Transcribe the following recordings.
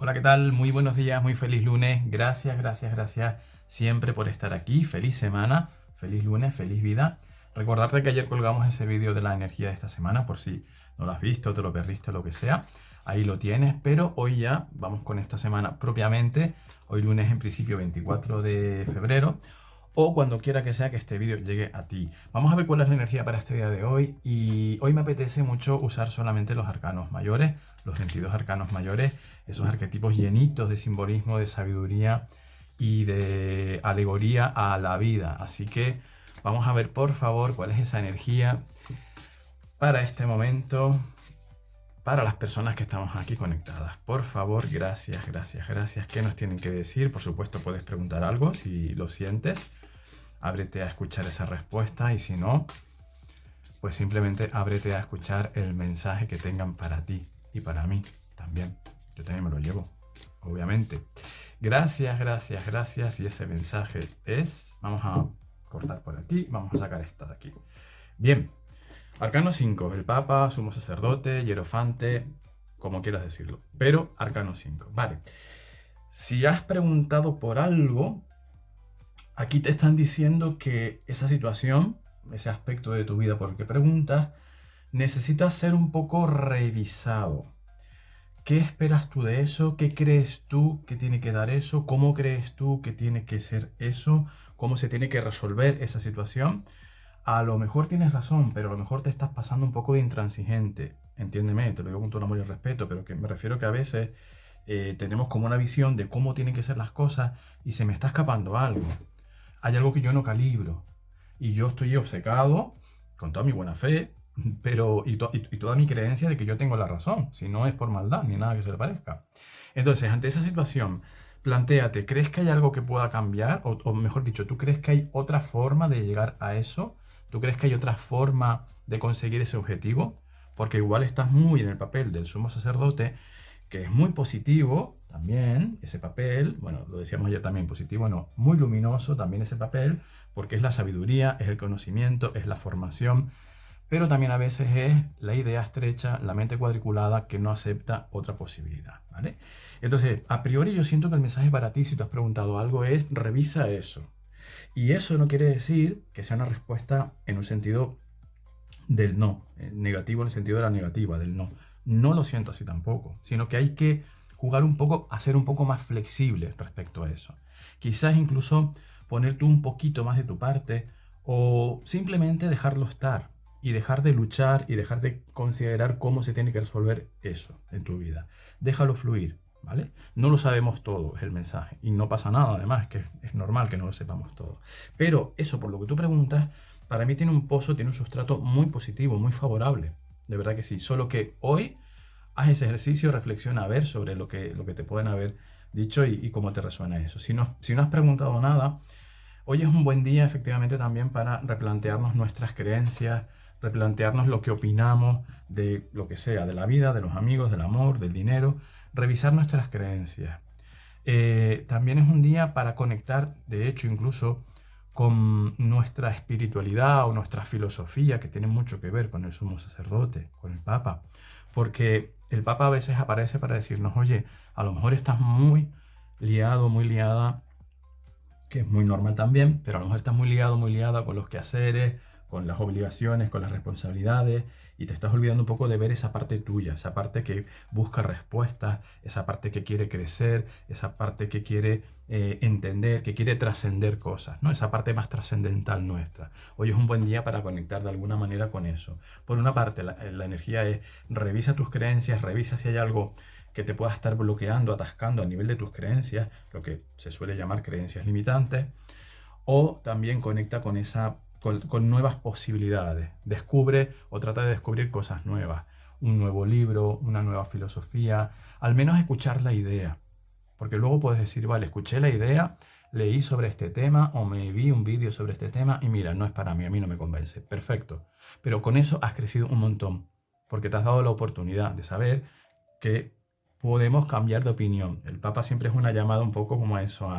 Hola, ¿qué tal? Muy buenos días, muy feliz lunes. Gracias siempre por estar aquí. Feliz semana, feliz lunes, feliz vida. Recordarte que ayer colgamos ese vídeo de la energía de esta semana, por si no lo has visto, te lo perdiste, lo que sea. Ahí lo tienes, pero hoy ya vamos con esta semana propiamente. Hoy lunes en principio 24 de febrero o cuando quiera que sea que este vídeo llegue a ti. Vamos a ver cuál es la energía para este día de hoy y hoy me apetece mucho usar solamente los arcanos mayores, los 22 arcanos mayores, esos arquetipos llenitos de simbolismo, de sabiduría y de alegoría a la vida. Así que vamos a ver por favor cuál es esa energía para este momento, para las personas que estamos aquí conectadas. Por favor, gracias. ¿Qué nos tienen que decir? Por supuesto, puedes preguntar algo si lo sientes. Ábrete a escuchar esa respuesta y si no, pues simplemente ábrete a escuchar el mensaje que tengan para ti y para mí también. Yo también me lo llevo, obviamente. Gracias. Y ese mensaje es... Vamos a cortar por aquí, vamos a sacar esta de aquí. Bien. Arcano 5, el Papa, Sumo Sacerdote, Hierofante, como quieras decirlo. Pero Arcano 5, vale. Si has preguntado por algo, aquí te están diciendo que esa situación, ese aspecto de tu vida por el que preguntas, necesita ser un poco revisado. ¿Qué esperas tú de eso? ¿Qué crees tú que tiene que dar eso? ¿Cómo crees tú que tiene que ser eso? ¿Cómo se tiene que resolver esa situación? A lo mejor tienes razón, pero a lo mejor te estás pasando un poco de intransigente. Entiéndeme, te lo digo con todo amor y respeto, pero que me refiero que a veces tenemos como una visión de cómo tienen que ser las cosas y se me está escapando algo. Hay algo que yo no calibro y yo estoy obcecado, con toda mi buena fe, pero y toda mi creencia de que yo tengo la razón, si no es por maldad ni nada que se le parezca. Entonces, ante esa situación, plantéate, ¿crees que hay algo que pueda cambiar? O mejor dicho, ¿tú crees que hay otra forma de llegar a eso? ¿Tú crees que hay otra forma de conseguir ese objetivo? Porque igual estás muy en el papel del sumo sacerdote, que es muy positivo también, ese papel, bueno, lo decíamos ya también, positivo, no, muy luminoso también ese papel, porque es la sabiduría, es el conocimiento, es la formación, pero también a veces es la idea estrecha, la mente cuadriculada que no acepta otra posibilidad, ¿vale? Entonces, a priori yo siento que el mensaje para ti, si tú has preguntado algo, es revisa eso. Y eso no quiere decir que sea una respuesta en un sentido del no, negativo en el sentido de la negativa, del no. No lo siento así tampoco, sino que hay que jugar un poco, a ser un poco más flexible respecto a eso. Quizás incluso poner tú un poquito más de tu parte o simplemente dejarlo estar y dejar de luchar y dejar de considerar cómo se tiene que resolver eso en tu vida. Déjalo fluir, ¿vale? No lo sabemos todo, es el mensaje. Y no pasa nada, además, que es normal que no lo sepamos todo. Pero eso, por lo que tú preguntas, para mí tiene un pozo, tiene un sustrato muy positivo, muy favorable. De verdad que sí. Solo que hoy haz ese ejercicio, reflexiona a ver sobre lo que te pueden haber dicho y cómo te resuena eso. Si no has preguntado nada, hoy es un buen día efectivamente también para replantearnos nuestras creencias, replantearnos lo que opinamos de lo que sea, de la vida, de los amigos, del amor, del dinero, revisar nuestras creencias. También es un día para conectar, de hecho, incluso con nuestra espiritualidad o nuestra filosofía, que tiene mucho que ver con el sumo sacerdote, con el Papa. Porque el Papa a veces aparece para decirnos, oye, a lo mejor estás muy liado, muy liada, que es muy normal también, pero a lo mejor estás muy liado, muy liada con los quehaceres, con las obligaciones, con las responsabilidades, y te estás olvidando un poco de ver esa parte tuya, esa parte que busca respuestas, esa parte que quiere crecer, esa parte que quiere entender, que quiere trascender cosas, ¿no? Esa parte más trascendental nuestra. Hoy es un buen día para conectar de alguna manera con eso. Por una parte, la energía es revisa tus creencias, revisa si hay algo que te pueda estar bloqueando, atascando a nivel de tus creencias, lo que se suele llamar creencias limitantes, o también conecta con con nuevas posibilidades. Descubre o trata de descubrir cosas nuevas, un nuevo libro, una nueva filosofía, al menos escuchar la idea. Porque luego puedes decir, vale, escuché la idea, leí sobre este tema o me vi un vídeo sobre este tema y mira, no es para mí, a mí no me convence. Perfecto. Pero con eso has crecido un montón, porque te has dado la oportunidad de saber que podemos cambiar de opinión. El Papa siempre es una llamada un poco como a eso,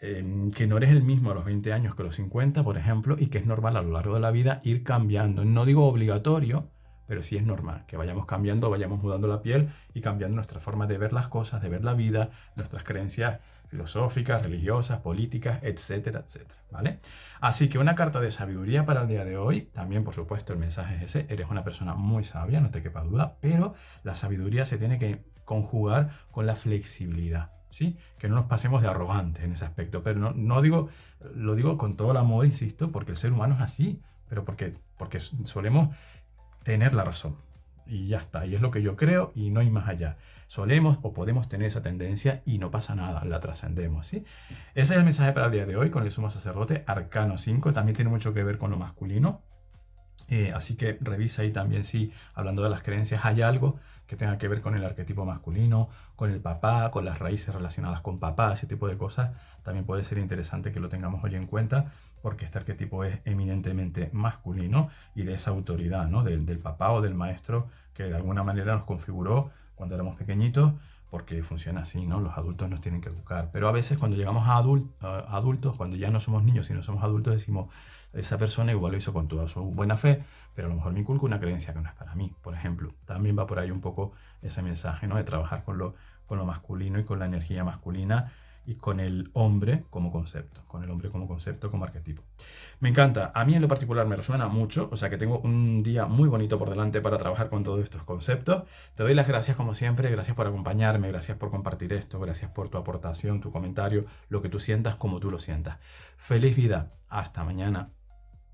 que no eres el mismo a los 20 años que a los 50, por ejemplo, y que es normal a lo largo de la vida ir cambiando. No digo obligatorio, pero sí es normal que vayamos cambiando, vayamos mudando la piel y cambiando nuestra forma de ver las cosas, de ver la vida, nuestras creencias filosóficas, religiosas, políticas, etcétera, etcétera, ¿vale? Así que una carta de sabiduría para el día de hoy, también por supuesto el mensaje es ese, eres una persona muy sabia, no te quepa duda, pero la sabiduría se tiene que conjugar con la flexibilidad, ¿sí? Que no nos pasemos de arrogantes en ese aspecto, pero no digo, lo digo con todo el amor, insisto, porque el ser humano es así, pero porque solemos tener la razón. Y ya está, y es lo que yo creo y no hay más allá. Solemos o podemos tener esa tendencia y no pasa nada, la trascendemos, ¿sí? Ese es el mensaje para el día de hoy con el sumo sacerdote, Arcano 5, también tiene mucho que ver con lo masculino. Así que revisa ahí también si, hablando de las creencias, hay algo que tenga que ver con el arquetipo masculino, con el papá, con las raíces relacionadas con papá, ese tipo de cosas. También puede ser interesante que lo tengamos hoy en cuenta, porque este arquetipo es eminentemente masculino y de esa autoridad, ¿no? Del papá o del maestro que de alguna manera nos configuró cuando éramos pequeñitos, porque funciona así, ¿no? Los adultos nos tienen que educar. Pero a veces cuando llegamos a adultos, cuando ya no somos niños, sino somos adultos, decimos, esa persona igual lo hizo con toda su buena fe, pero a lo mejor me inculca una creencia que no es para mí, por ejemplo. También va por ahí un poco ese mensaje, ¿no? De trabajar con lo masculino y con la energía masculina y con el hombre como concepto, como arquetipo. Me encanta, a mí en lo particular me resuena mucho, o sea que tengo un día muy bonito por delante para trabajar con todos estos conceptos. Te doy las gracias como siempre, gracias por acompañarme, gracias por compartir esto, gracias por tu aportación, tu comentario, lo que tú sientas como tú lo sientas. Feliz vida, hasta mañana.